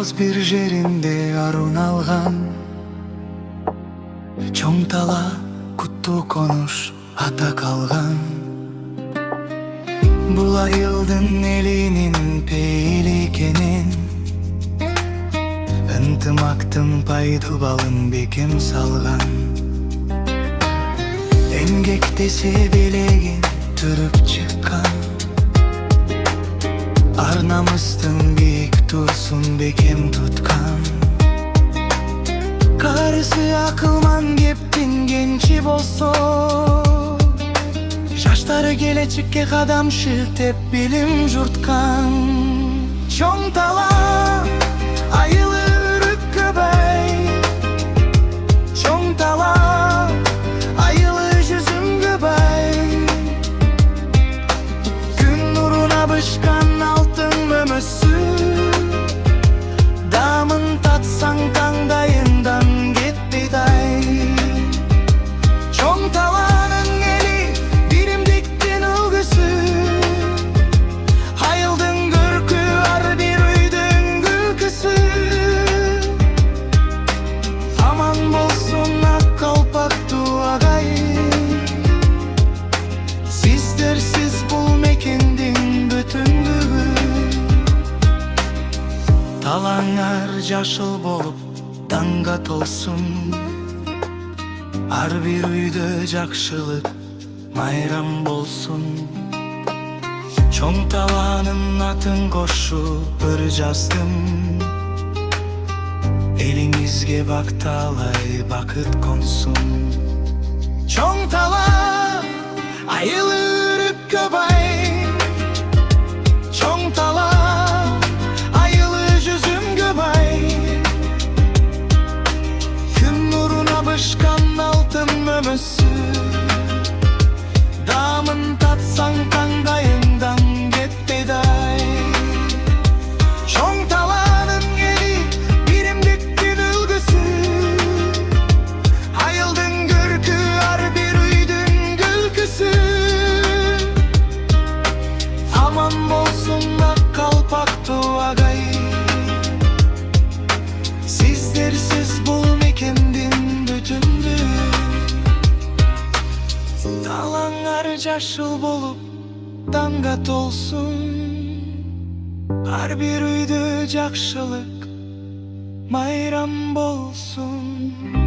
Боз bir жеринде арун алган, чоң тала куттуу конуш ата калган. Бул айылдын элинин пейили экенин, ынтымактын пайдубалын бекем салган. Эмгектесе белегин түрүп чыккан, ар намыстын бийик турсун бекем туткан. Карысы акылман кептин кенчи болсо, жаштары келечекке кадам шилтеп билим журткан. Чоң тала айылы үрүп көбөй, чоң тала айылы жүзүм көбөй. Күн нуруна бышкан алтын мөмөсү, дамын татсаң таңдайыңдан кетпейт ай. Чоң таланын эли биримдиктин үлгүсү, айылдын көркү ар бир үйдүн күлкүсү. Аман болсун ак калпактуу агайын, сиздерсиз бул мекендин бүтүндүгү. Талаңар жашыл болуп таңга толсун, ар бир үйдө жакшылык майрам болсун. Чоң таланын атын кошуп өр жаздым, элиңизге бакталай бакыт консун. Чоң тала айылы үрүп көбөй, чоң тала айылы жүзүм көбөй. Күн нуруна бышкан алтын мөмөсү, дамын татсаң таңдайыңдан кетпейт ай. Чоң таланын эли биримдиктин үлгүсү, айылдын көркү ар бир үйдүн күлкүсү. Аман болсун ак калпактуу агайын, сиздерсиз бул мекендин бүтүндүгү. Талаңар жашыл болуп таңга толсун, ар бир үйдө жакшылык майрам болсун.